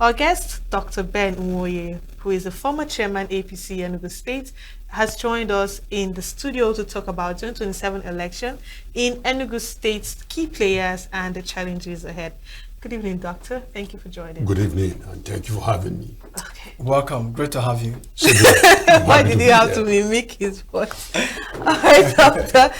Our guest, Dr. Ben Nwoye, who is the former chairman APC Enugu State, has joined us in the studio to talk about 2027 election in Enugu State's key players and the challenges ahead. Good evening, Doctor. Thank you for joining. Good evening, and thank you for having me. Okay. Welcome. Great to have you. Why did you have to mimic his voice? All right, Doctor.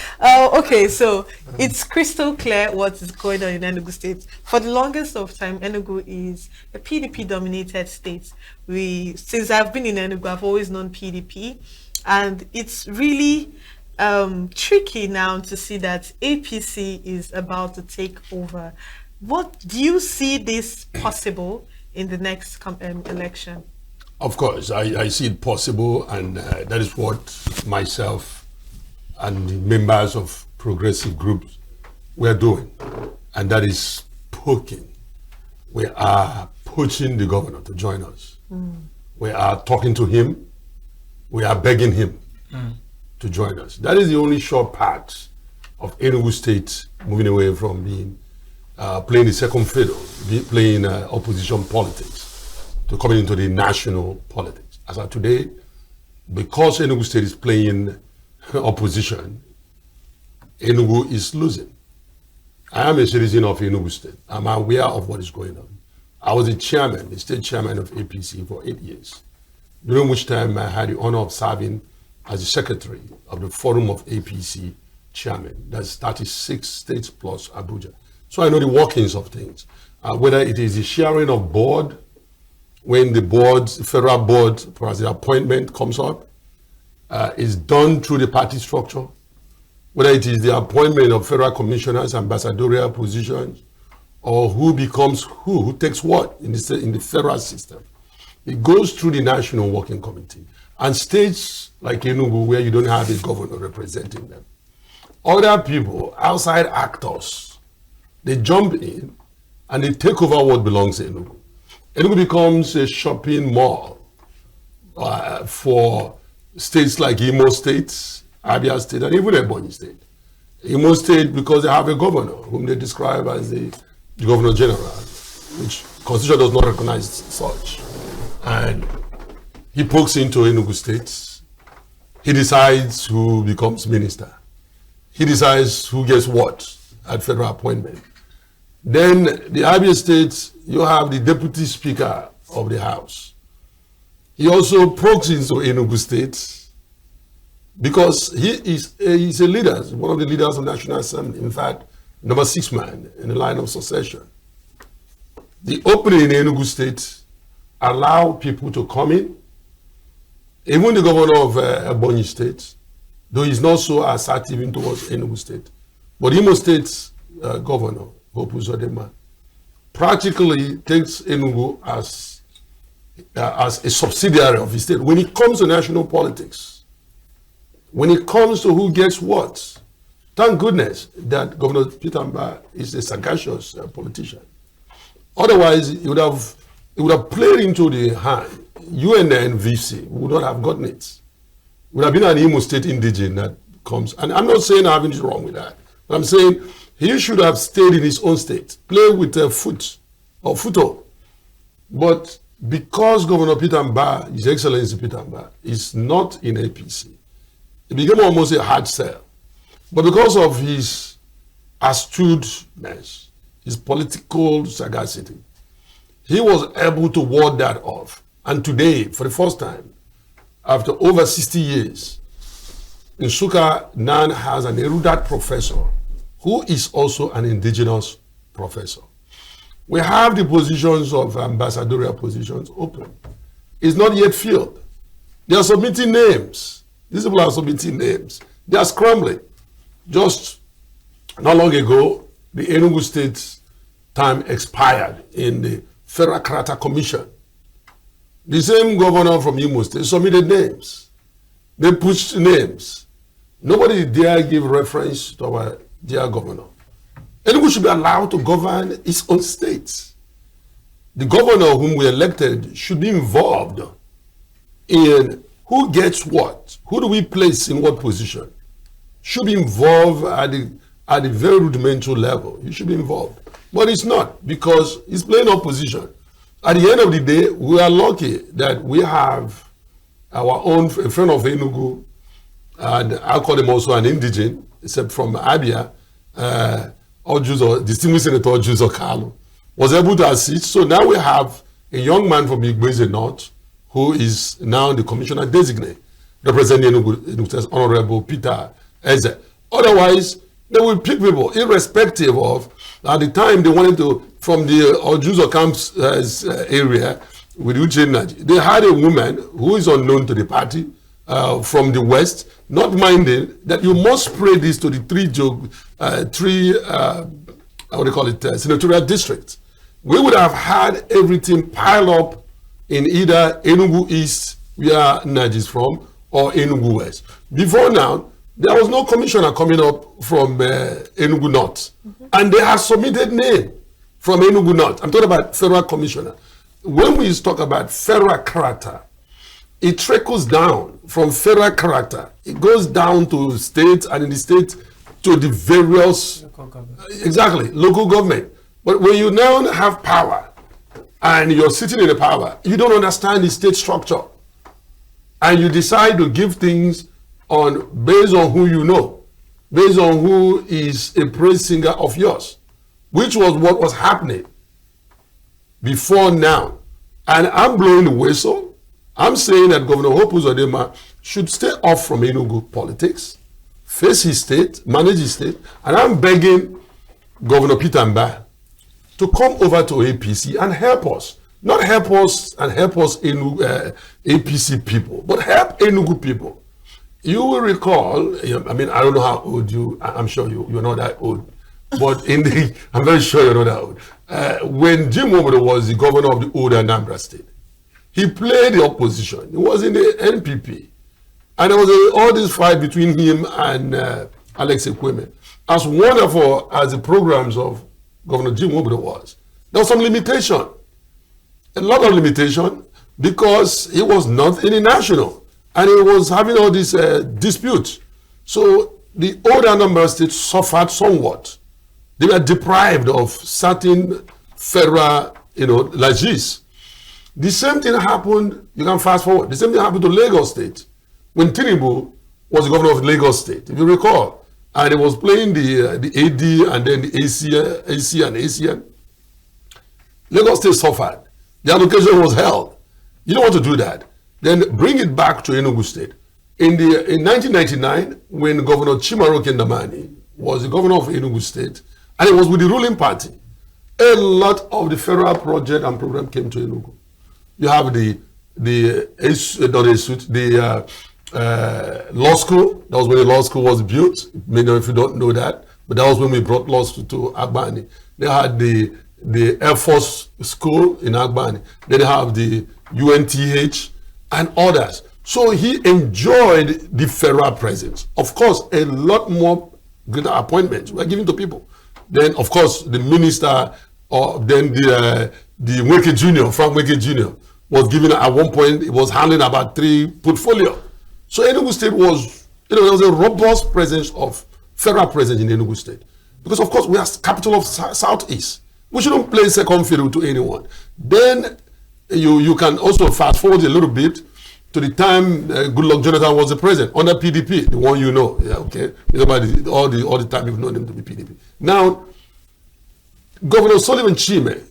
Okay, so it's crystal clear what is going on in Enugu State. For the longest of time, Enugu is a PDP-dominated state. Since I've been in Enugu, I've always known PDP, and it's really tricky now to see that APC is about to take over. What do you see this possible in the next election? Of course, I see it possible, and that is what myself and the members of progressive groups we're doing, and that is poking. We are pushing the governor to join us. We are talking to him. We are begging him to join us. That is the only short path of Enugu State moving away from being playing the second fiddle, playing opposition politics, to coming into the national politics. As of today, because Enugu State is playing opposition, Enugu is losing. I am a citizen of Enugu State. I'm aware of what is going on. I was the state chairman of APC for 8 years, during which time I had the honor of serving as the secretary of the Forum of APC chairman. That's 36 states plus Abuja. So I know the workings of things, whether it is the sharing of board, when the federal board, perhaps the appointment comes up, is done through the party structure, whether it is the appointment of federal commissioners, ambassadorial positions, or who becomes who takes what in the federal system. It goes through the National Working Committee. And states like Enugu, where you don't have a governor representing them, other people, outside actors, they jump in and they take over what belongs to Enugu. Enugu becomes a shopping mall for states like Imo State, Abia State, and even Ebonyi State. Imo State, because they have a governor whom they describe as the Governor General, which Constitution does not recognize such. And he pokes into Enugu State. He decides who becomes minister. He decides who gets what at federal appointment. Then the Abia State, you have the deputy speaker of the House. He also pokes into Enugu State because he's a leader, one of the leaders of the National Assembly. In fact, number 6 man in the line of succession. The opening in Enugu State allow people to come in. Even the governor of Ebonyi State, though he's not so assertive in towards Enugu State, but Imo State's governor, Hope Uzodinma, practically takes Enugu as a subsidiary of his state. When it comes to national politics, when it comes to who gets what, thank goodness that Governor Peter Mba is a sagacious politician. Otherwise, it would have played into the hand. UNN VC would not have gotten it. It would have been an Imo State indigene that comes. And I'm not saying I have anything wrong with that. But I'm saying he should have stayed in his own state, play with a foothold. But because Governor Peter Mba, His Excellency Peter Mba, is not in APC, it became almost a hard sell. But because of his astuteness, his political sagacity, he was able to ward that off. And today, for the first time, after over 60 years, Nsukka now has an erudite professor who is also an indigenous professor. We have the positions of ambassadorial positions open. It's not yet filled. They are submitting names. These people are submitting names. They are scrambling. Just not long ago, the Enugu State time expired in the Federal Character Commission. The same governor from Imo State submitted names. They pushed names. Nobody dare give reference to our dear governor. Enugu should be allowed to govern its own state. The governor whom we elected should be involved in who gets what, who do we place in what position. Should be involved at the very rudimentary level. He should be involved. But it's not, because he's playing opposition. At the end of the day, we are lucky that we have our own friend of Enugu, and I call him also an indigene, except from Abia, distinguished Senator Ojuzo Kalu, was able to assist. So now we have a young man from Igbeze North, who is now the commissioner designate, representing Enugu, Honorable Peter Eze. Otherwise, they will pick people, irrespective of, at the time they wanted to, from the Ojuzo Camp's area, with Uche Naji, they had a woman who is unknown to the party, from the West, not minding that you must spray this to the three senatorial districts. We would have had everything piled up in either Enugu East, where Naji is from, or Enugu West. Before now, there was no commissioner coming up from Enugu North. And they have submitted name from Enugu North. I'm talking about federal commissioner. When we talk about federal character, it trickles down from federal character. It goes down to states, and in the state to the various local government. But when you now have power and you're sitting in the power, you don't understand the state structure, and you decide to give things based on who you know, based on who is a praise singer of yours, which was what was happening before now. And I'm blowing the whistle. I'm saying that Governor Hope Uzodinma should stay off from Enugu politics, face his state, manage his state, and I'm begging Governor Peter Mba to come over to APC and help us. Not help us and help us APC people, but help Enugu people. You will recall, I mean, I don't know how old I'm sure you're not that old, but I'm very sure you're not that old. When Jim Obodo was the governor of the old Anambra State, he played the opposition. He was in the NPP. And there was all this fight between him and Alex Ekweme. As wonderful as the programs of Governor Jim Obodo was, there was some limitation. A lot of limitation, because he was not in the national. And he was having all these disputes. So the old Anambra State suffered somewhat. They were deprived of certain federal, legis. The same thing happened, you can fast forward, the same thing happened to Lagos State when Tinubu was the governor of Lagos State, if you recall. And he was playing the AD and then the AC and ACN. Lagos State suffered. The allocation was held. You don't want to do that. Then bring it back to Enugu State. In 1999, when Governor Chimaro Kendamani was the governor of Enugu State, and it was with the ruling party, a lot of the federal project and program came to Enugu. You have the law school. That was when the law school was built. Many of you don't know that, but that was when we brought law school to Agbani. They had the Air Force School in Agbani. Then they have the UNTH and others. So he enjoyed the federal presence. Of course, a lot more greater appointments were given to people. Then, of course, the minister, or then the Weke Jr., Frank Weke Jr., was given at one point, it was handling about 3 portfolio. So Enugu State was, there was a robust presence of federal presence in Enugu State. Because of course, we are capital of Southeast. We shouldn't play second fiddle to anyone. Then you can also fast forward a little bit to the time Goodluck Jonathan was the president under PDP, the one you know. Yeah, okay. All the time you've known him to be PDP. Now, Governor Sullivan Chime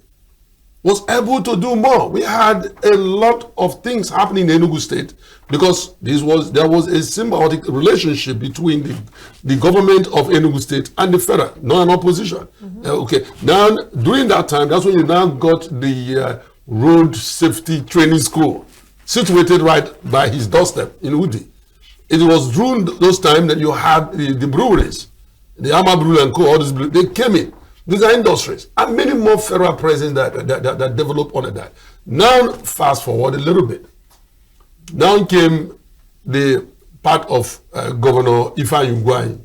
was able to do more. We had a lot of things happening in Enugu State because there was a symbiotic relationship between the government of Enugu State and the federal, not an opposition. Okay. Now, during that time, that's when you now got the road safety training school situated right by his doorstep in Udi. It was during those times that you had the breweries, the Ama Brewery and Co. All these breweries, they came in. These are industries and many more federal presence that developed under that. Now, fast forward a little bit. Now came the part of Governor Ifeanyi Ugwuanyi.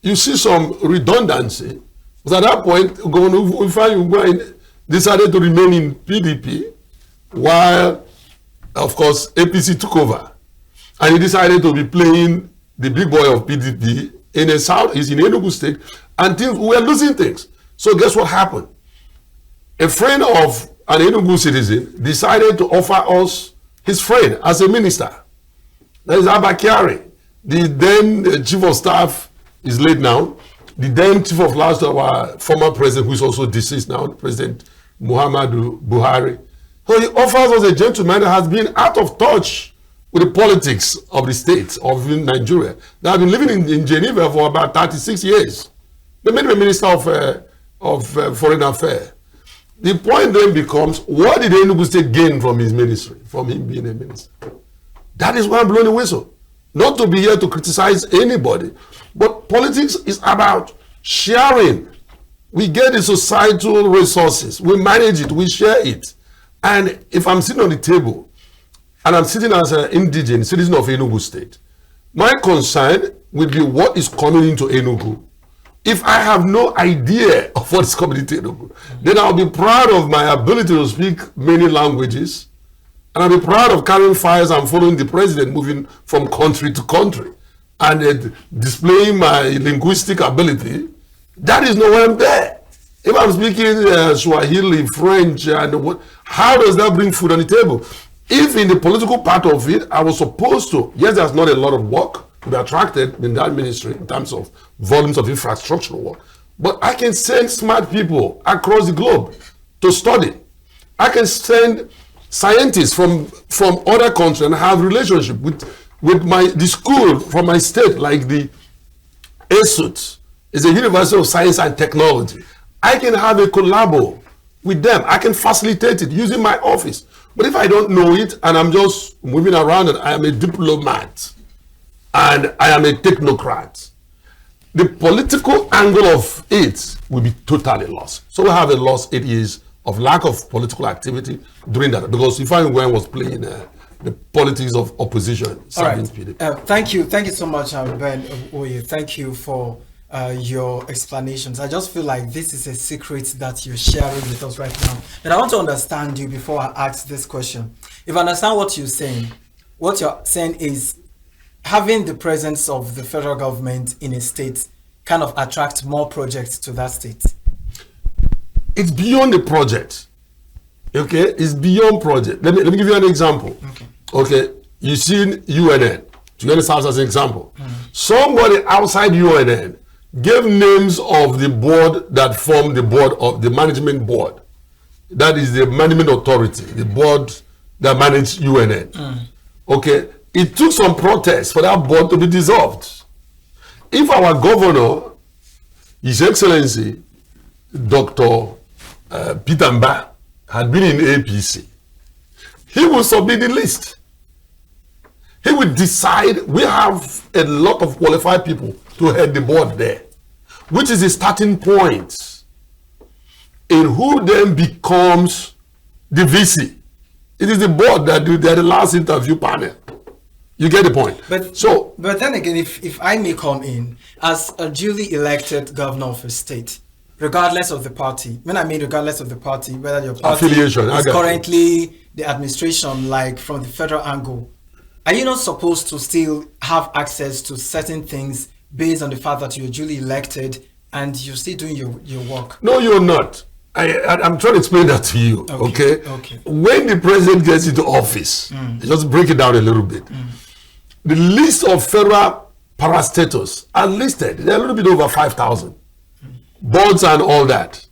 You see some redundancy. Because at that point, Governor Ifeanyi Ugwuanyi decided to remain in PDP while, of course, APC took over. And he decided to be playing the big boy of PDP in the south, he's in Enugu State, and we were losing things. So guess what happened? A friend of an Enugu citizen, decided to offer us his friend as a minister. That is Abba Kyari. The then chief of staff is late now. The then chief of staff of our former president, who is also deceased now, President Muhammadu Buhari. So he offers us a gentleman that has been out of touch with the politics of the state of Nigeria. They have been living in Geneva for about 36 years. They made him a minister of foreign affairs. The point then becomes, what did Enugu State gain from his ministry, from him being a minister? That is why I'm blowing the whistle. Not to be here to criticize anybody, but politics is about sharing. We get the societal resources, we manage it, we share it. And if I'm sitting on the table, and I'm sitting as an indigenous citizen of Enugu State, my concern will be what is coming into Enugu. If I have no idea of what is coming into Enugu, then I'll be proud of my ability to speak many languages, and I'll be proud of carrying fires and following the president, moving from country to country, and displaying my linguistic ability. That is nowhere I'm there. If I'm speaking Swahili, French, and what, how does that bring food on the table? If in the political part of it, I was supposed to, yes, there's not a lot of work to be attracted in that ministry in terms of volumes of infrastructural work, but I can send smart people across the globe to study. I can send scientists from other countries and have relationship with the school from my state, like the ESUT, is a University of Science and Technology. I can have a collabo with them. I can facilitate it using my office. But if I don't know it and I'm just moving around and I am a diplomat and I am a technocrat, the political angle of it will be totally lost. So we have a lost 8 years of lack of political activity during that, because Ifeanyi was playing the politics of opposition. All right. Thank you so much, Ben Oye. Thank you for your explanations. I just feel like this is a secret that you're sharing with us right now. And I want to understand you before I ask this question. If I understand what you're saying is having the presence of the federal government in a state kind of attracts more projects to that state. It's beyond the project. Okay, it's beyond project. Let me give you an example. Okay, you seen UNN. To get this as an example, somebody outside UNN gave names of the board that formed the board of the management board. That is the management authority, the board that managed UNN. Okay, it took some protests for that board to be dissolved. If our governor, His Excellency, Dr. Peter Mba, had been in APC, he would submit the list. He would decide, we have a lot of qualified people to head the board there, which is a starting point in who then becomes the VC. It is the board that do the last interview panel. You get the point. But then again, if I may come in as a duly elected governor of a state, regardless of the party, when I mean regardless of the party, whether your party affiliation is currently the administration, like from the federal angle, are you not supposed to still have access to certain things based on the fact that you're duly elected and you're still doing your work? No, you're not. I'm trying to explain that to you. Okay. When the president gets into office, just break it down a little bit. The list of federal parastatals are listed. They're a little bit over 5,000. Boards and all that.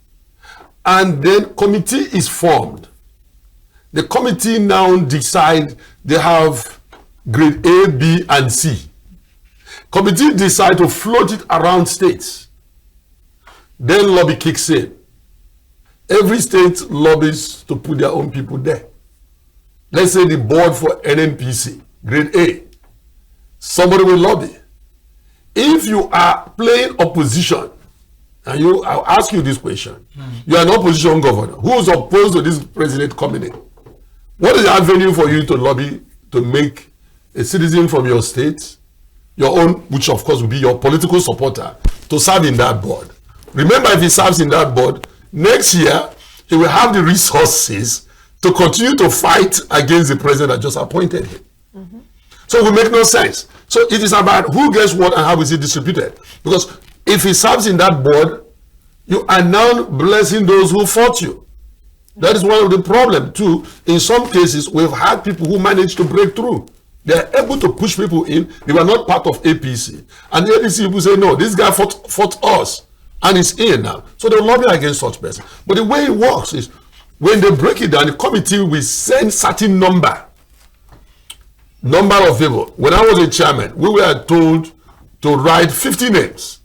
And then committee is formed. The committee now decide they have grade A, B, and C. Committee decide to float it around states. Then lobby kicks in. Every state lobbies to put their own people there. Let's say the board for NNPC, grade A. Somebody will lobby. If you are playing opposition, and I'll ask you this question. You are an opposition governor. Who is opposed to this president coming in? What is the avenue for you to lobby to make a citizen from your state, your own, which of course will be your political supporter, to serve in that board? Remember, if he serves in that board, next year, he will have the resources to continue to fight against the president that just appointed him. So it will make no sense. So it is about who gets what and how is it distributed. Because if he serves in that board, you are now blessing those who fought you. That is one of the problems too. In some cases, we've had people who managed to break through. They are able to push people in. They were not part of APC. And the APC people say, no, this guy fought us. And he's in now. So they lobby against such person. But the way it works is, when they break it down, the committee will send certain number of people. When I was a chairman, we were told to write 50 names.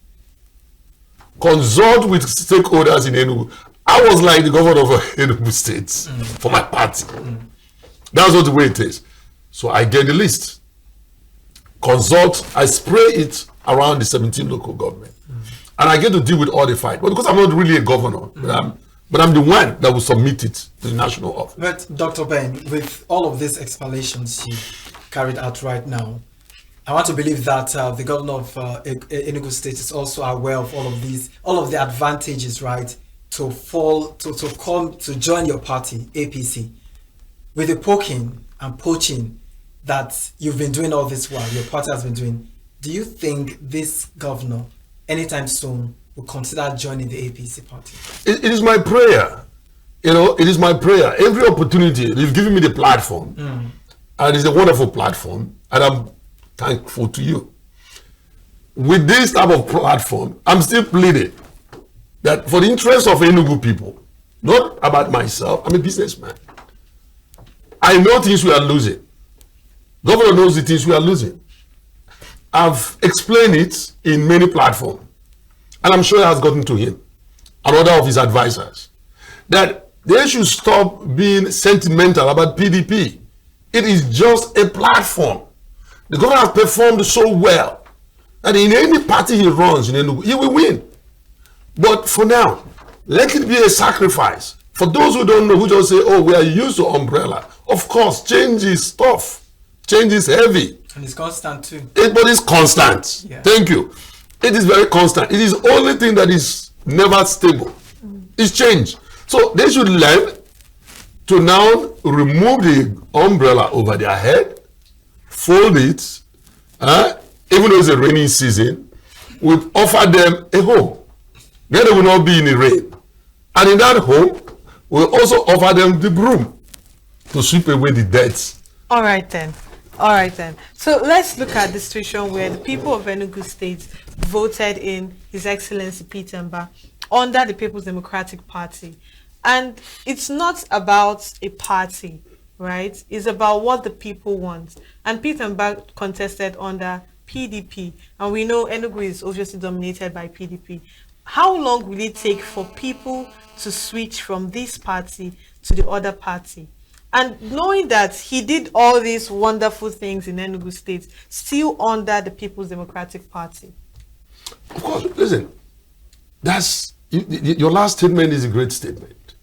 Consult with stakeholders in Enugu. I was like the governor of Enugu State for my party. That's what the way it is. So I get the list. Consult, I spray it around the 17 local government. And I get to deal with all the fight. But because I'm not really a governor, but I'm the one that will submit it to the national office. But Dr. Ben, with all of these explanations you carried out right now, I want to believe that the governor of Enugu State is also aware of all of the advantages, right, to come to join your party, APC, with the poking and poaching that you've been doing all this while, your party has been doing. Do you think this governor, anytime soon, will consider joining the APC party? It is my prayer. It is my prayer. Every opportunity, they've given me the platform. And it's a wonderful platform. And I'm thankful to you. With this type of platform, I'm still pleading that for the interest of Enugu people, not about myself, I'm a businessman. I know things we are losing. Governor knows the things we are losing. I've explained it in many platforms. And I'm sure it has gotten to him and other of his advisors, that they should stop being sentimental about PDP. It is just a platform. The governor has performed so well that in any party he runs in Enugu, he will win. But for now, let it be a sacrifice. For those who don't know, who just say, oh, we are used to umbrella. Of course, change is tough. Change is heavy. And it's constant too. But it's constant. Yeah. Thank you. It is very constant. It is the only thing that is never stable. It's change. So they should learn to now remove the umbrella over their head, fold it, even though it's a rainy season, we offer them a home. Then they will not be in the rain. And in that home, we'll also offer them the broom to sweep away the dirt. All right then. So let's look at the situation where the people of Enugu State voted in His Excellency Peter Mbah under the People's Democratic Party. And it's not about a party, right? It's about what the people want. And Peter Mbah contested under PDP. And we know Enugu is obviously dominated by PDP. How long will it take for people to switch from this party to the other party? And knowing that he did all these wonderful things in Enugu State, still under the People's Democratic Party. Of course, listen, your last statement is a great statement.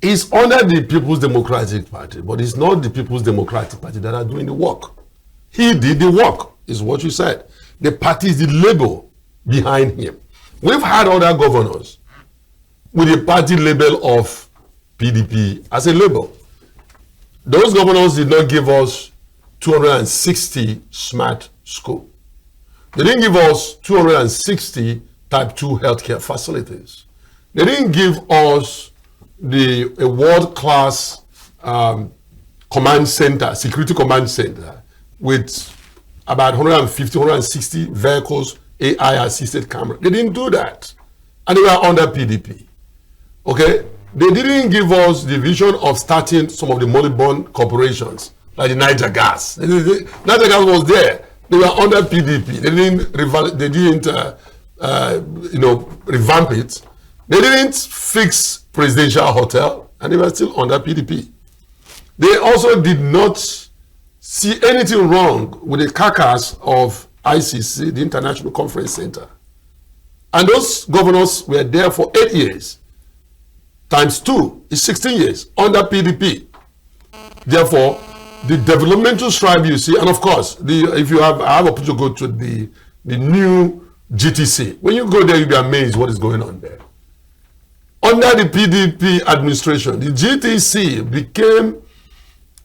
It's under the People's Democratic Party, but it's not the People's Democratic Party that are doing the work. He did the work, is what you said. The party is the label behind him. We've had other governors with the party label of PDP as a label. Those governors did not give us 260 smart schools. They didn't give us 260 type 2 healthcare facilities. They didn't give us a world-class command center, security command center, with about 150, 160 vehicles, AI-assisted camera. They didn't do that. And they were under PDP. Okay? They didn't give us the vision of starting some of the money-born corporations, like the Niger Gas. Niger Gas was there. They were under PDP. They didn't revamp it. They didn't fix Presidential Hotel, and they were still under PDP. They also did not see anything wrong with the carcass of ICC, the International Conference Center. And those governors were there for 8 years. Times 2 is 16 years under PDP. Therefore, the developmental strive you see, and of course, if you have opportunity to go to the new GTC, when you go there, you'll be amazed what is going on there. Under the PDP administration, the GTC became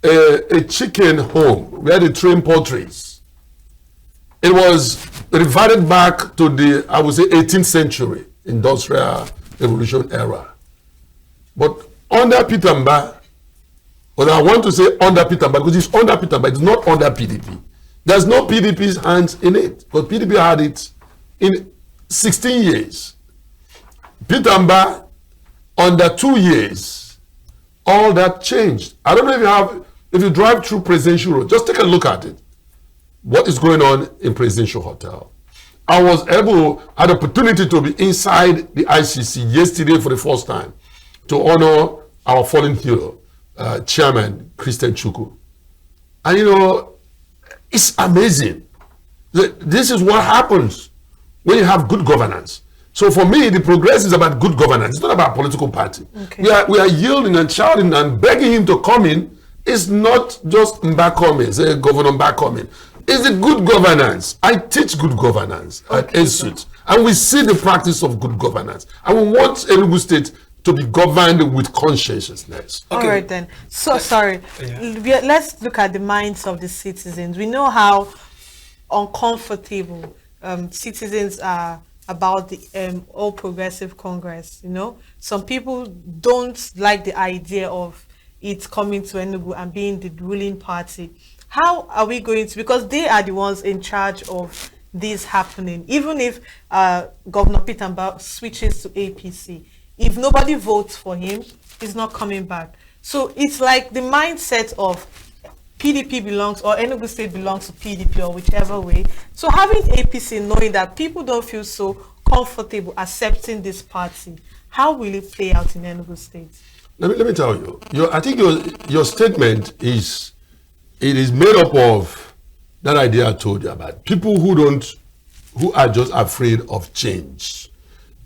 a chicken home where they train poultries. It was reverted back to the, I would say, 18th century industrial revolution era. But under Peter Mba, but I want to say under Peter Mba because it's under Peter Mba, it's not under PDP. There's no PDP's hands in it, because PDP had it in 16 years. Peter Mba, under 2 years, all that changed. I don't know if you drive through Presidential Road, just take a look at it. What is going on in Presidential Hotel? I had opportunity to be inside the ICC yesterday for the first time to honor our fallen hero, Chairman Christian Chukwu. And it's amazing. This is what happens when you have good governance. So for me, the progress is about good governance. It's not about political party. Okay. We are yielding and shouting and begging him to come in. It's not just Mba coming, say Governor Mba coming. It's a good governance. I teach good governance at ESUT. And we see the practice of good governance. And we want Enugu State to be governed with conscientiousness. Okay. All right then. So sorry. Yeah. Let's look at the minds of the citizens. We know how uncomfortable citizens are about the All Progressive Congress. Some people don't like the idea of it coming to Enugu and being the ruling party. How are we going to, because they are the ones in charge of this happening, even if Governor Peter Mba switches to APC, if nobody votes for him, he's not coming back. So it's like the mindset of PDP belongs, or Enugu State belongs to PDP, or whichever way. So having APC, knowing that people don't feel so comfortable accepting this party, how will it play out in Enugu State? Let me tell you. I think your statement is made up of that idea I told you about. People who are just afraid of change.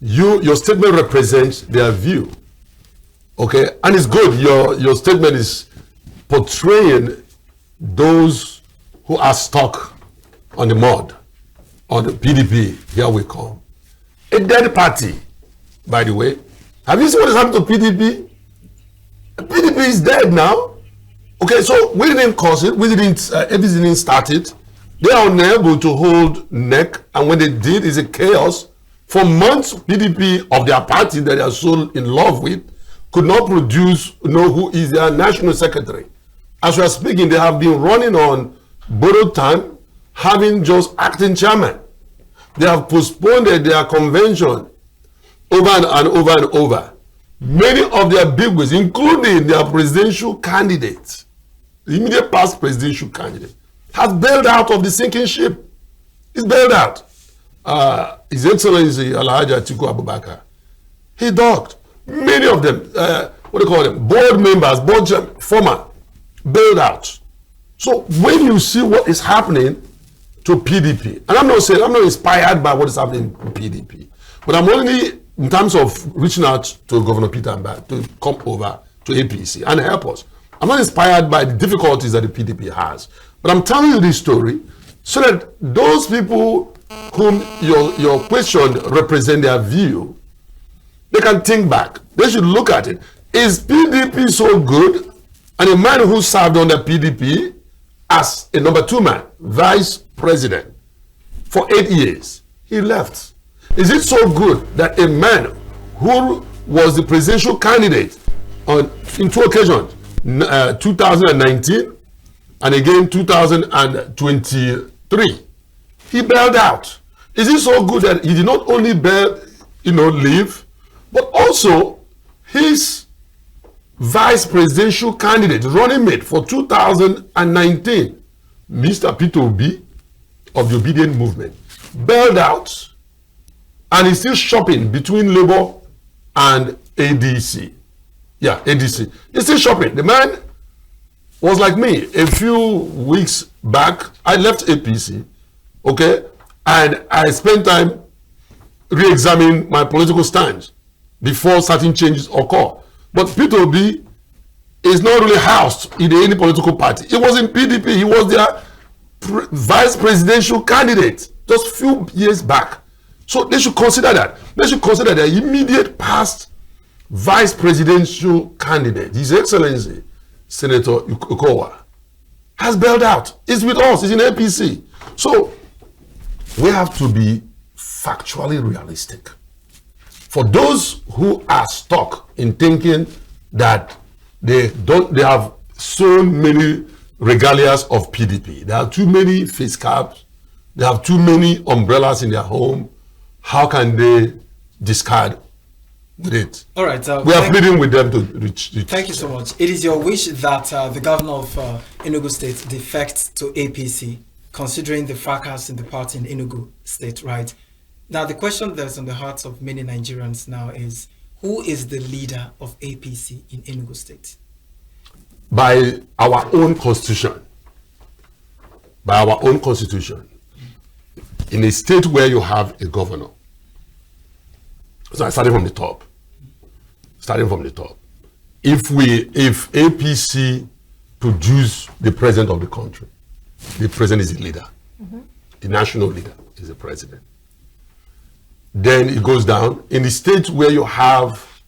Your statement represents their view. Okay, and it's good. Your statement is portraying those who are stuck on the mud, on the PDP. Here we come. A dead party, by the way. Have you seen what has happened to PDP? PDP is dead now. Okay, so we didn't cause it. APC didn't start it. They are unable to hold neck, and when they did, it's a chaos. For months, PDP of their party that they are so in love with could not produce, who is their national secretary. As we are speaking, they have been running on borrowed time, having just acting chairman. They have postponed their convention over and over and over. Many of their bigwigs, including their presidential candidate, the immediate past presidential candidate, has bailed out of the sinking ship. He's bailed out. His Excellency Alhaji Atiku Abubakar, he docked. Many of them, board members, former, bailed out. So when you see what is happening to PDP, and I'm not inspired by what is happening in PDP, but I'm only, in terms of reaching out to Governor Peter Mba to come over to APC and help us. I'm not inspired by the difficulties that the PDP has, but I'm telling you this story so that those people whom your question represent their view, they can think back. They should look at it. Is PDP so good? And a man who served under PDP as a number 2 man, vice president, for 8 years, he left. Is it so good that a man who was the presidential candidate in 2 occasions, 2019 and again 2023, he bailed out? Is it so good that he did not only leave, but also his vice presidential candidate, running mate for 2019, Mr. Peter Obi of the Obedient Movement, bailed out, and he's still shopping between Labour and ADC. Yeah, ADC. He's still shopping. The man was like me. A few weeks back, I left APC, okay, and I spent time re-examining my political stance before certain changes occur. But Peter Obi is not really housed in any political party. He was in PDP. He was their vice presidential candidate just a few years back. So they should consider that. They should consider their immediate past vice presidential candidate, His Excellency Senator Ukowa, has bailed out. He's with us. He's in APC. So we have to be factually realistic. For those who are stuck in thinking that they have so many regalias of PDP. There are too many face caps. They have too many umbrellas in their home. How can they discard with it? All right. We are pleading with them to reach. Thank you so much. It is your wish that the governor of Enugu State defects to APC, considering the fracas in the party in Enugu State, right? Now, the question that's on the hearts of many Nigerians now is, who is the leader of APC in Enugu State? By our own constitution. By our own constitution. In a state where you have a governor. So starting from the top. Starting from the top. If APC produce the president of the country, the president is the leader. The national leader is the president. Then it goes down. In the state where you have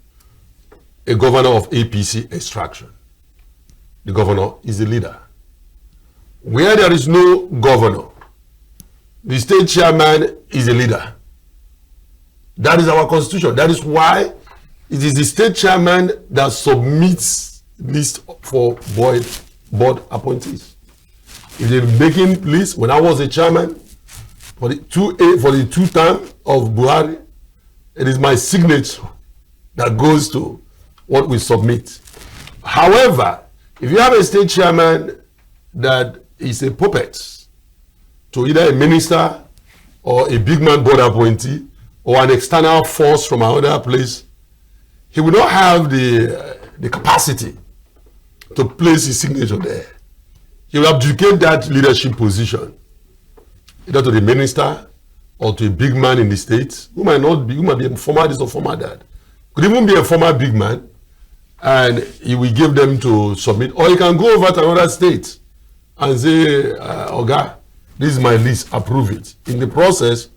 a governor of APC extraction, the governor is the leader. Where there is no governor, the state chairman is a leader. That is our constitution. That is why it is the state chairman that submits list for board appointees. If they're making list, when I was a chairman, for the two term of Buhari, it is my signature that goes to what we submit. However, if you have a state chairman that is a puppet to either a minister or a big man board appointee or an external force from another place, he will not have the capacity to place his signature there. He will abdicate that leadership position either to the minister or to a big man in the state who might be a former this or former that. Could even be a former big man, and he will give them to submit. Or he can go over to another state and say, Oga, this is my list, approve it. In the process,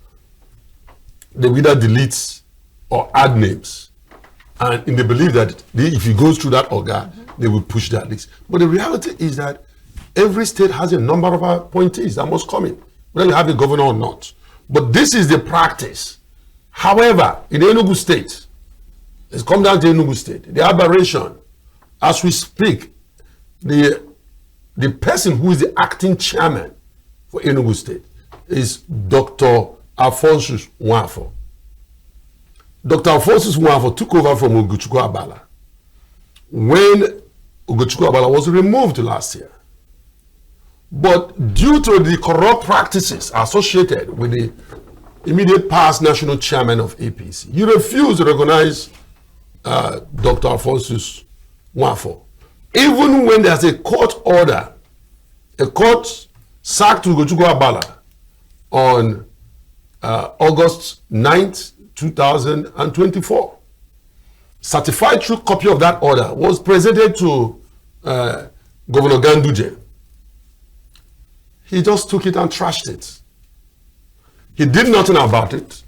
they will either delete or add names. And in the belief that if he goes through that Oga, they will push that list. But the reality is that every state has a number of appointees that must come in, whether you have a governor or not. But this is the practice. However, in Enugu State, it's come down to Enugu State, the aberration, as we speak, the person who is the acting chairman for Enugu State is Dr. Alphonsus Nwafo. Dr. Alphonsus Nwafo took over from Ugochukwu Abala when Ugochukwu Abala was removed last year. But due to the corrupt practices associated with the immediate past national chairman of APC, he refused to recognize Dr. Alphonsus Nwafo. Even when there's a court order, a court sacked Ugochukwu Abala on August 9th, 2024. Certified true copy of that order was presented to Governor Ganduje. He just took it and trashed it. He did nothing about it.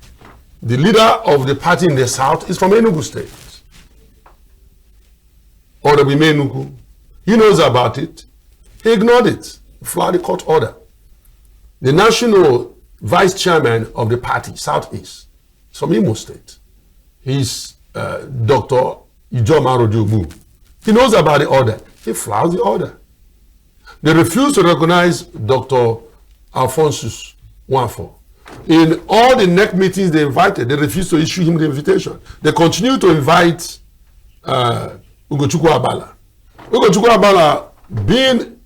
The leader of the party in the south is from Enugu State. Or the Enugu. He knows about it. He ignored it. Flouted the court order. The national vice chairman of the party, Southeast, is from Imo State. He's Dr. Ijoma Rojobu. He knows about the order. He flouts the order. They refuse to recognize Dr. Alphonsus Nwafo. In all the NEC meetings they invited, they refused to issue him the invitation. They continue to invite Ugochukwu Abala. Ugochukwu Abala, being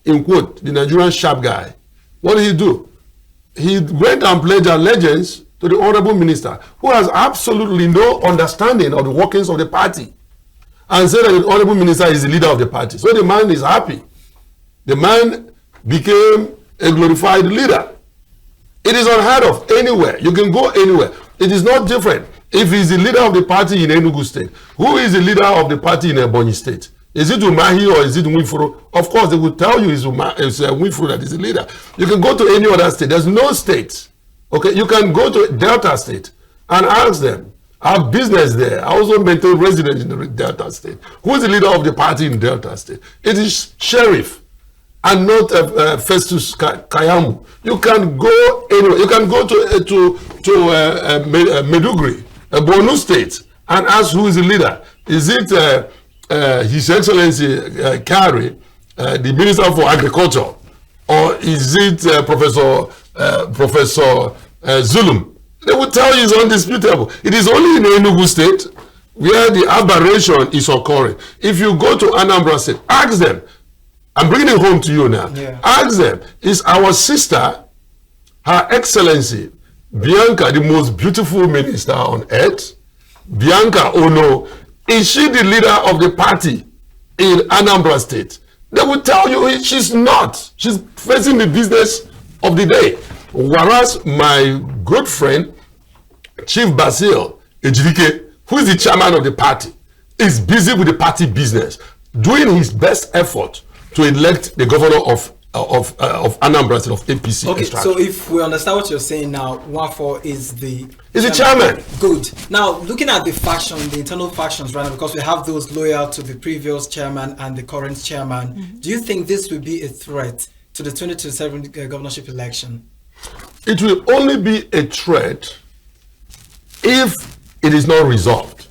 in quote, the Nigerian sharp guy, what did he do? He went and pledged allegiance to the honorable minister, who has absolutely no understanding of the workings of the party, and said that the honorable minister is the leader of the party. So the man is happy. The man became a glorified leader. It is unheard of anywhere. You can go anywhere. It is not different. If he's the leader of the party in Enugu State, who is the leader of the party in Ebonyi State? Is it Umahi or is it Nwifuru? Of course, they will tell you it's Nwifuru that is the leader. You can go to any other state. There's no state. Okay, you can go to Delta State and ask them. I have business there. I also maintain residence in the Delta State. Who is the leader of the party in Delta State? It is Sheriff and not Festus Kayamu. You can go anywhere. You can go to Meduguri, Borno State, and ask who is the leader. Is it His Excellency Kari, the Minister for Agriculture, or is it Professor Zulum? They will tell you it's undisputable. It is only in Enugu State where the aberration is occurring. If you go to Anambra State, ask them. I'm bringing it home to you now. Yeah. Ask them. Is our sister, Her Excellency Bianca, the most beautiful minister on earth? Bianca Ono, is she the leader of the party in Anambra State? They will tell you she's not. She's facing the business of the day. Whereas my good friend, Chief Basil Ejirike, who is the chairman of the party, is busy with the party business, doing his best effort to elect the governor of Anambra State, of APC. Okay, so if we understand what you're saying now, Nwafo is the chairman. Good. Now, looking at the faction, the internal factions right now, because we have those loyal to the previous chairman and the current chairman, do you think this will be a threat to the 2027 governorship election? It will only be a threat if it is not resolved.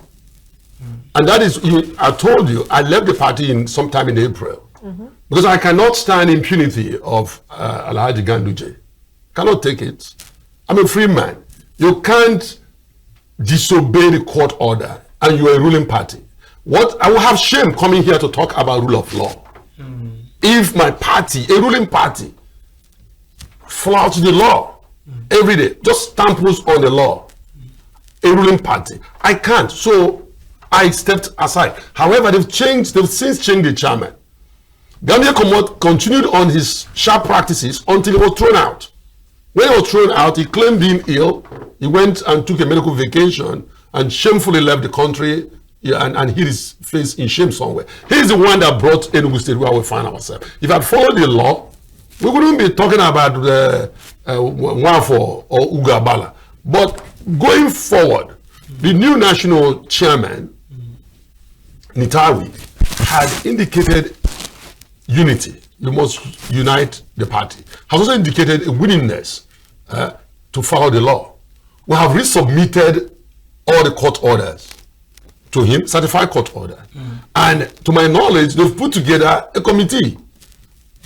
And that is, I told you, I left the party sometime in April. Because I cannot stand impunity of Alhaji Ganduje. Cannot take it. I'm a free man. You can't disobey the court order and you're a ruling party. I will have shame coming here to talk about rule of law. If my party, a ruling party, flouts the law every day, just stamples on the law, a ruling party, I can't. So I stepped aside. However, they've since changed the chairman. Gambia Komot continued on his sharp practices until he was thrown out. When he was thrown out, he claimed being ill. He went and took a medical vacation and shamefully left the country and hid his face in shame somewhere. He's the one that brought Enugu State where we find ourselves. If I followed the law, we wouldn't be talking about Nwafo or Ugabala. But going forward, the new national chairman, Nitawi, had indicated unity. You must unite the party. Has also indicated a willingness to follow the law. We have resubmitted all the court orders to him, certified court order. And to my knowledge, they've put together a committee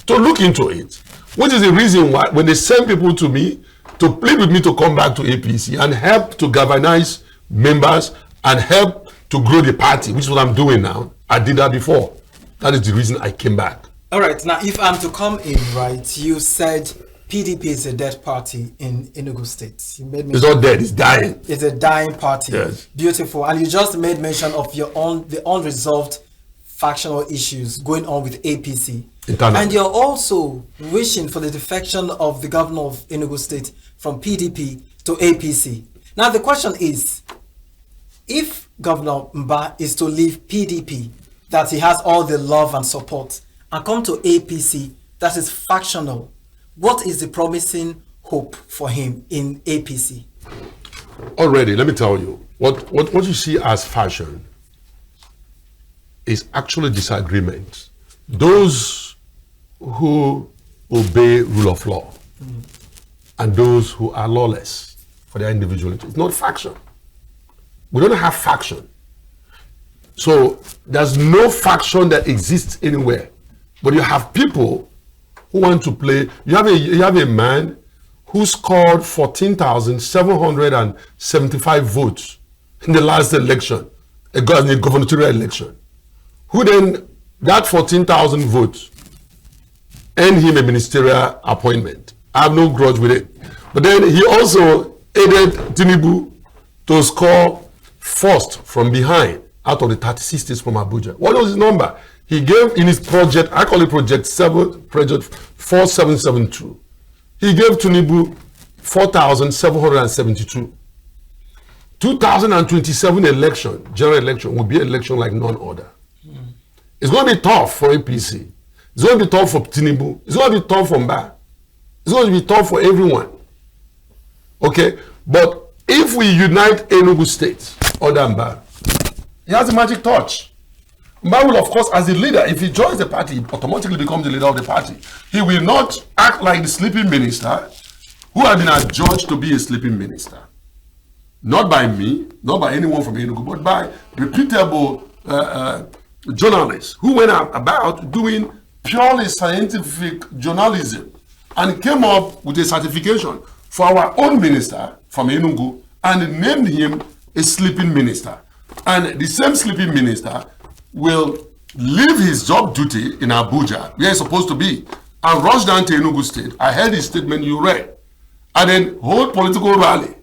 to look into it, which is the reason why when they send people to me to plead with me to come back to APC and help to galvanize members and help to grow the party, which is what I'm doing now. I did that before. That is the reason I came back. All right, now if I'm to come in, right, you said PDP is a dead party in Enugu State. You made it's not dead, it's dying. It's a dying party. Yes. Beautiful. And you just made mention of the unresolved factional issues going on with APC. Internal. And you're also wishing for the defection of the governor of Enugu State from PDP to APC. Now the question is, if Governor Mba is to leave PDP, that he has all the love and support, and come to APC, that is factional, what is the promising hope for him in APC? Already, let me tell you, what you see as fashion is actually disagreement. Those who obey rule of law and those who are lawless for their individuality. It's not faction. We don't have faction. So there's no faction that exists anywhere. But you have people who want to play. You have a man who scored 14,775 votes in the last election, a gubernatorial election, who then, that 14,000 votes earned him a ministerial appointment. I have no grudge with it. But then he also aided Tinubu to score first from behind out of the 36 states from Abuja. What was his number? He gave in his project, I call it project 4772. He gave Tinubu 4,772. 2027 election, general election, will be an election like none other. It's going to be tough for APC. It's going to be tough for Tinubu. It's going to be tough for Mba. It's going to be tough for everyone. Okay? But if we unite Enugu State under Mba, he has a magic touch. Mba will, of course, as the leader, if he joins the party, he automatically becomes the leader of the party. He will not act like the sleeping minister who had been adjudged to be a sleeping minister. Not by me, not by anyone from Enugu, but by reputable journalists who went about doing purely scientific journalism and came up with a certification for our own minister from Enugu and named him a sleeping minister. And the same sleeping minister will leave his job duty in Abuja, where he's supposed to be, and rush down to Enugu State. I heard his statement you read. And then hold political rally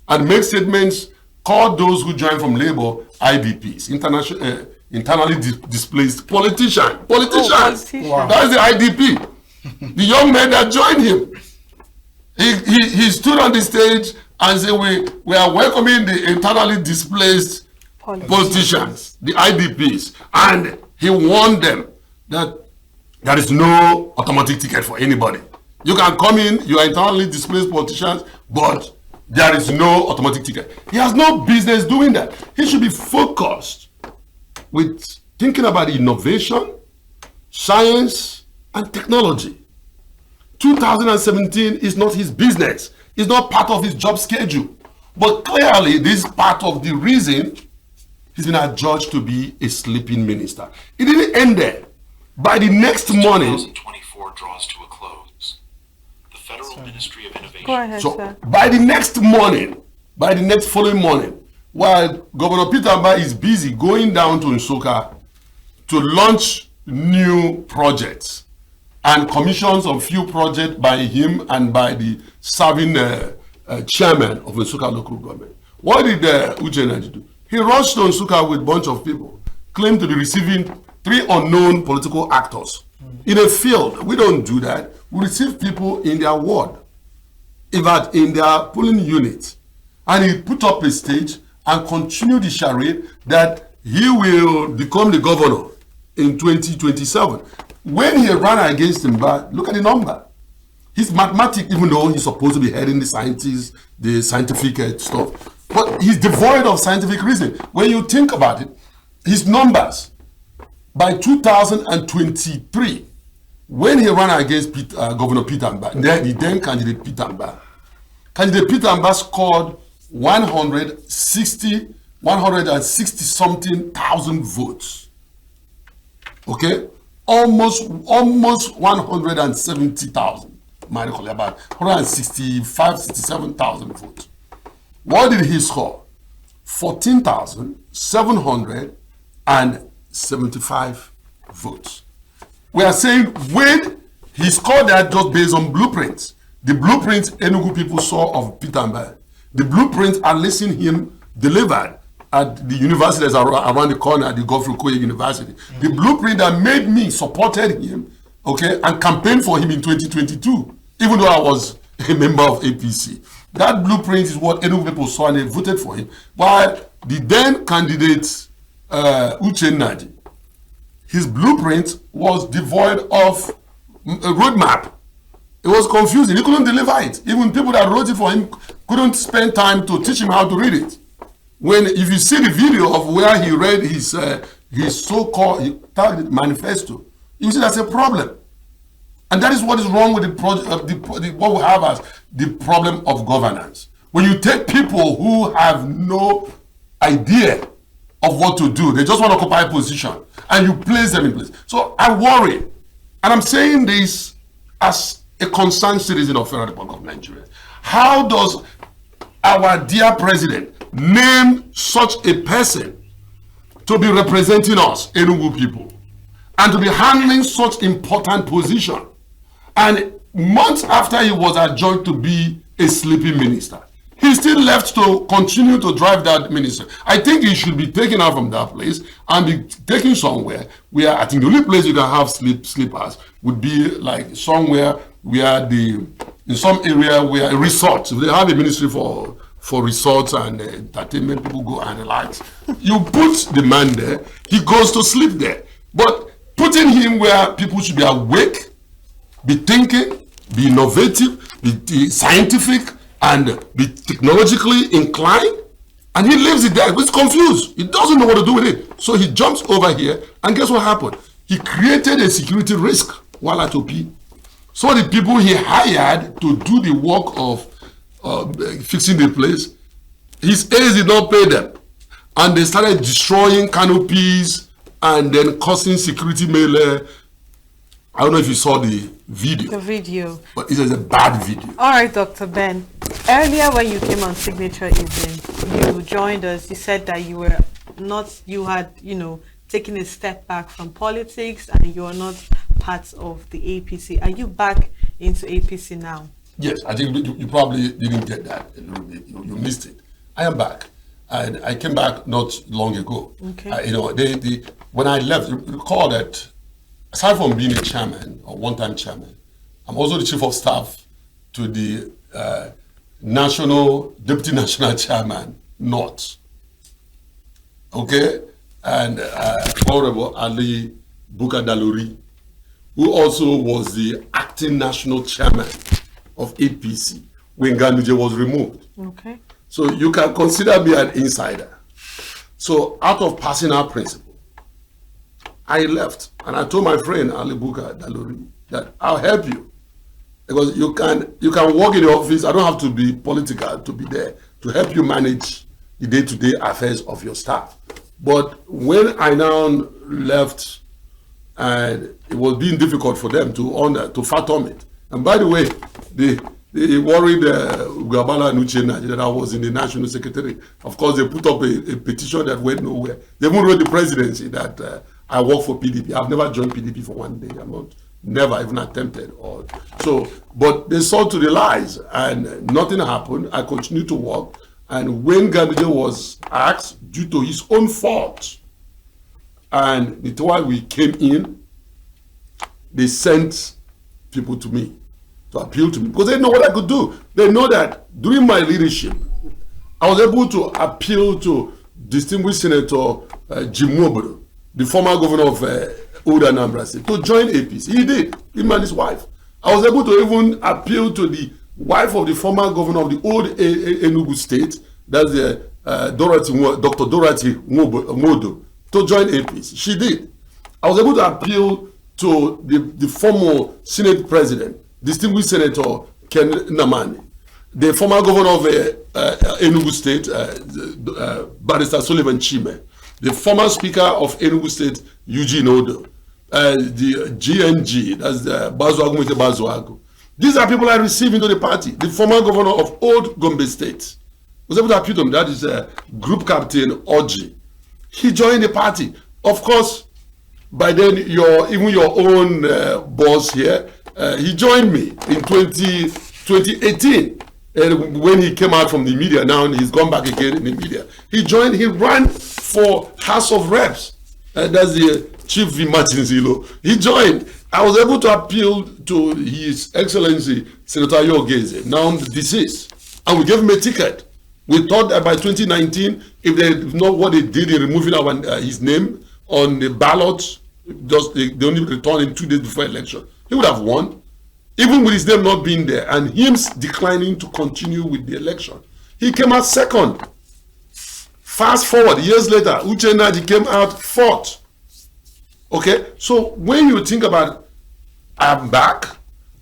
and make statements, call those who join from labor IDPs, internally displaced politicians. Wow. That's the IDP. The young men that joined him. He stood on the stage and said, we are welcoming the internally displaced politicians, the IDPs. And he warned them that there is no automatic ticket for anybody. You can come in, you are internally displaced politicians, but there is no automatic ticket. He has no business doing that. He should be focused with thinking about innovation, science, and technology. 2017 is not his business. It's not part of his job schedule. But clearly, this is part of the reason he's been adjudged to be a sleeping minister. It didn't end there. By the next morning, 2024 draws to a close. The Federal Ministry of Innovation. Go ahead, so sir. by the next following morning, while Governor Peter Mba is busy going down to Nsukka to launch new projects and commissions of few projects by him and by the serving chairman of Nsukka local government. What did Uche do? He rushed to Nsukka with a bunch of people, claimed to be receiving 3 unknown political actors in a field. We don't do that. We receive people in their ward, in fact, in their polling unit. And he put up a stage and continued the charade that he will become the governor in 2027. When he ran against him, look at the number. He's mathematic, even though he's supposed to be heading the scientific stuff. But he's devoid of scientific reason. When you think about it, his numbers, by 2023, when he ran against Governor Peter Mba, the then candidate Peter Mba scored 160 something thousand votes. Okay? Almost 170,000. About 67,000 votes. What did he score? 14,775 votes. We are saying when he scored that just based on blueprints, the blueprints Enugu people saw of Peter Mba, the blueprints are listening him delivered at the university that's around the corner at the Godfrey Okoye University. The blueprint that made me supported him, okay, and campaigned for him in 2022, even though I was a member of APC. That blueprint is what Enugu people saw and they voted for him. While the then candidate, Uche Nnaji, his blueprint was devoid of a roadmap. It was confusing. He couldn't deliver it. Even people that wrote it for him couldn't spend time to teach him how to read it. If you see the video of where he read his so-called targeted manifesto, you see that's a problem. And that is what is wrong with the project, what we have as the problem of governance. When you take people who have no idea of what to do, they just want to occupy a position, and you place them in place. So I worry, and I'm saying this as a concerned citizen of Federal Republic of Nigeria. How does our dear president name such a person to be representing us, Enugu people, and to be handling such important position? And months after he was adjourned to be a sleeping minister, he still left to continue to drive that ministry. I think he should be taken out from that place and be taken somewhere where I think the only place you can have sleepers would be like somewhere where in some area where a resort, if they have a ministry for resorts and entertainment, people go and relax. You put the man there, he goes to sleep there. But putting him where people should be awake, be thinking, be innovative, be scientific, and be technologically inclined, and he leaves it there. He's confused. He doesn't know what to do with it. So he jumps over here, and guess what happened? He created a security risk while at OP. So the people he hired to do the work of fixing the place, his aides did not pay them. and they started destroying canopies and then causing security melee. I don't know if you saw the video. The video. But it is a bad video. All right, Dr. Ben. Earlier when you came on Signature Evening, you joined us. You said that you were not, you had, taken a step back from politics and you are not part of the APC. Are you back into APC now? Yes, I think you probably didn't get that a little bit. You missed it. I am back. And I came back not long ago. Okay. When I left, recall that aside from being a chairman or one-time chairman, I'm also the chief of staff to the deputy national chairman, North. Okay? And Honorable Ali Bukadaluri, who also was the acting national chairman of APC when Ganduje was removed. Okay. So you can consider me an insider. So out of personal principle, I left and I told my friend Ali Bukadaluri that I'll help you. Because you can work in the office. I don't have to be political to be there to help you manage the day-to-day affairs of your staff. But when I now left, and it was being difficult for them to fathom it. And by the way, they worried Ugabala and Uchenna that I was in the National Secretary. Of course, they put up a petition that went nowhere. They even wrote the presidency that I work for PDP. I've never joined PDP for one day. I'm not. Never even attempted. But they saw to the lies and nothing happened. I continued to work. And when Ganduje was asked, due to his own fault, and the time we came in, they sent people to me to appeal to me because they know what I could do. They know that during my leadership, I was able to appeal to distinguished Senator Jim Nwobodo, the former governor of Old Anambra State, to join APC. He did, him and his wife. I was able to even appeal to the wife of the former governor of the old Enugu State, that's Dr. Dorothy Modo, to join APC. She did. I was able to appeal to the former Senate President, distinguished Senator Ken Namani, the former governor of Enugu State, Barrister Sullivan Chime, the former Speaker of Enugu State, Eugene Odo, the GNG, that's the Bazuagu Mwite Bazuagu. These are people I received into the party. The former governor of Old Gombe State was able to appeal to him. That is Group Captain Oji. He joined the party. Of course, by then, even your own boss here, he joined me in 2018. And when he came out from the media, now he's gone back again in the media. He ran for House of Reps. That's the Chief V. Martin Zilo. He joined. I was able to appeal to His Excellency Senator Yogeze, now deceased, and we gave him a ticket. We thought that by 2019, if they know what they did in removing his name on the ballot, they only returned him 2 days before election, he would have won, even with his name not being there, and him declining to continue with the election. He came out second. Fast forward, years later, Uche Nadi came out fourth. Okay, so when you think about I'm back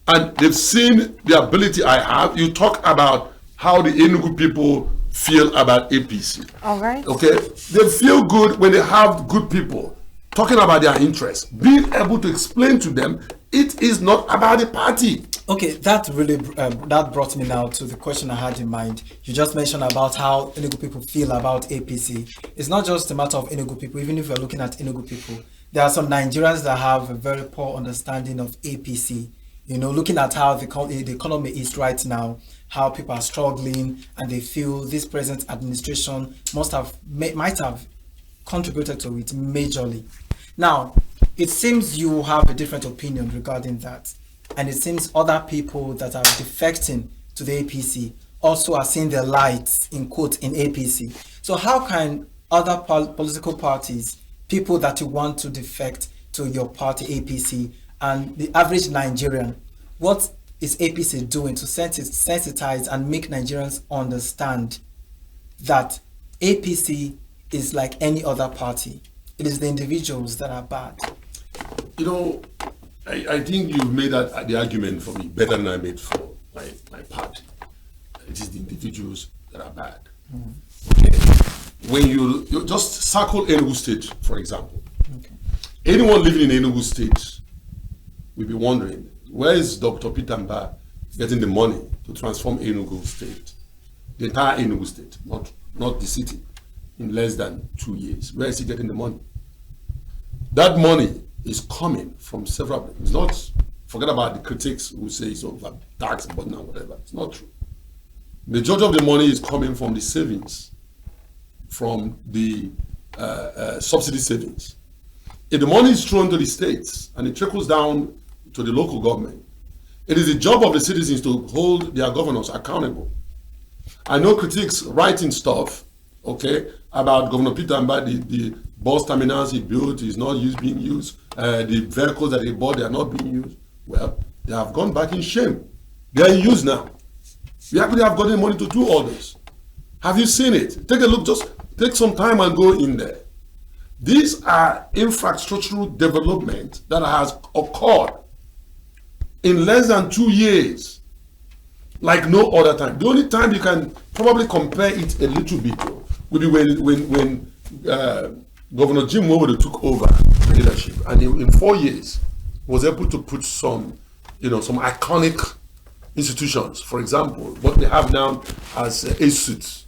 and they've seen the ability I have, you talk about how the Enugu people feel about APC. All right. Okay, they feel good when they have good people talking about their interests, being able to explain to them it is not about the party. Okay, that really that brought me now to the question I had in mind. You just mentioned about how Enugu people feel about APC. It's not just a matter of Enugu people. Even if you're looking at Enugu people, there are some Nigerians that have a very poor understanding of APC. You know, looking at how the economy is right now, how people are struggling, and they feel this present administration might have contributed to it majorly. Now, it seems you have a different opinion regarding that. And it seems other people that are defecting to the APC also are seeing the light, in quote, in APC. So how can other political parties, people that you want to defect to your party APC, and the average Nigerian, what is APC doing to sensitize and make Nigerians understand that APC is like any other party? It is the individuals that are bad. You know, I think you made the argument for me better than I made for my party. It is the individuals that are bad. Okay. when you just circle Enugu State, for example, anyone living in Enugu State will be wondering, where is Dr. Peter Mba getting the money to transform Enugu State, the entire Enugu State, not the city, in less than 2 years? Where is he getting the money? That money is coming from several. It's not. Forget about the critics who say it's over tax, but now whatever. It's not true. Majority of the money is coming from the savings, from the subsidy savings. If the money is thrown to the states and it trickles down to the local government, it is the job of the citizens to hold their governors accountable. I know critics writing stuff, okay, about Governor Peter Mba, the bus terminals he built is not being used, the vehicles that he bought, they are not being used. Well, they have gone back in shame. They are in use now. We actually have gotten money to do all this. Have you seen it? Take a look, just take some time and go in there. These are infrastructural development that has occurred in less than 2 years, like no other time. The only time you can probably compare it a little bit will be when Governor Jim Nwodo took over leadership, and in 4 years was able to put some iconic institutions. For example, what we have now as ASUT,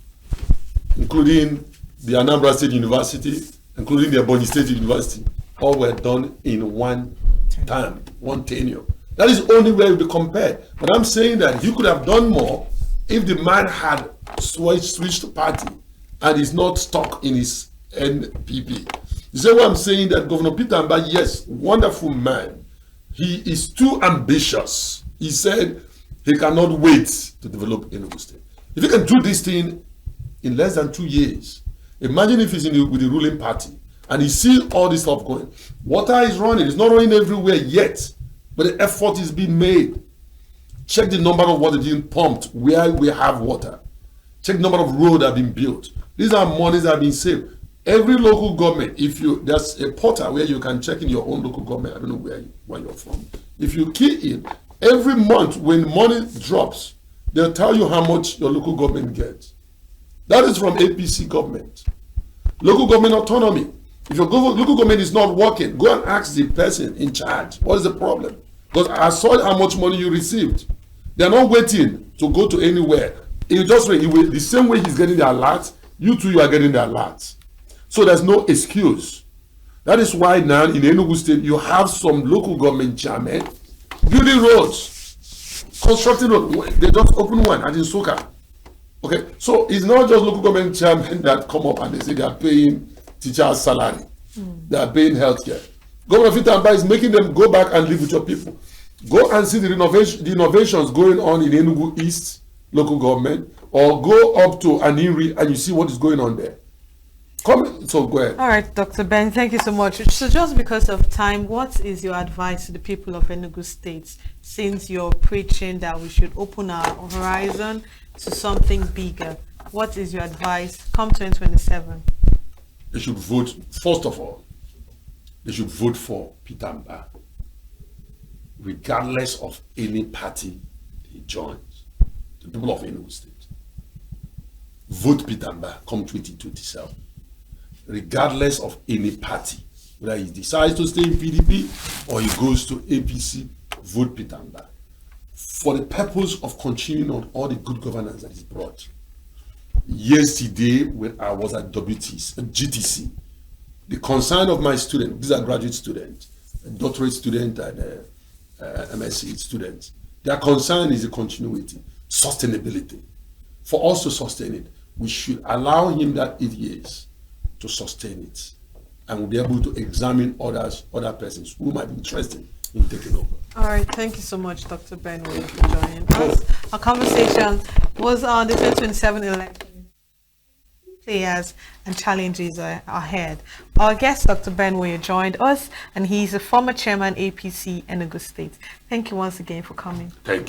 including the Anambra State University, including the Ebonyi State University, all were done in one time, one tenure. That is only where we compared. But I'm saying that he could have done more if the man had switched party and is not stuck in his NPP. You see what I'm saying? That Governor Peter Mba, yes, wonderful man. He is too ambitious. He said he cannot wait to develop Enugu State. If he can do this thing in less than 2 years, imagine if he's with the ruling party and he sees all this stuff going. Water is running. It's not running everywhere yet, but the effort is being made. Check the number of water being pumped where we have water. Check the number of roads that have been built. These are monies that have been saved. Every local government, there's a portal where you can check in your own local government. I don't know where you're from. If you key in, every month when money drops, they'll tell you how much your local government gets. That is from APC government. Local government autonomy. If your local government is not working, go and ask the person in charge, what is the problem? Because I saw how much money you received. They're not waiting to go to anywhere. The same way he's getting the alert, you too, you are getting the alert. So there's no excuse. That is why now in Enugu State, you have some local government chairmen building roads, constructing roads. They just opened one at Insuka. Okay, so it's not just local government chairmen that come up and they say they are paying teachers' salary. They are paying healthcare. Governor Peter Mba is making them go back and live with your people. Go and see the innovations going on in Enugu East local government, or go up to Aniri and you see what is going on there. So go ahead. All right, Dr. Ben, thank you so much. So just because of time, what is your advice to the people of Enugu State, since you're preaching that we should open our horizon to something bigger? What is your advice come 2027? They should vote, first of all, they should vote for Peter Mba, regardless of any party he joins. The people of Enugu State. Vote Peter Mba come 2027. Regardless of any party, whether he decides to stay in PDP or he goes to APC, vote Peter Mba for the purpose of continuing on all the good governance that is brought. Yesterday, when I was at GTC, the concern of my students, these are graduate students, doctorate student and MSc students, their concern is the continuity, sustainability. For us to sustain it, we should allow him that 8 years to sustain it, and we'll be able to examine other persons who might be interested in taking over. All right, thank you so much, Dr. Ben, for joining us. Our conversation was on the 2027 election. Players and challenges are ahead. Our guest, Dr. Ben Nwoye, joined us, and he's a former chairman APC Enugu State. Thank you once again for coming. Thank you.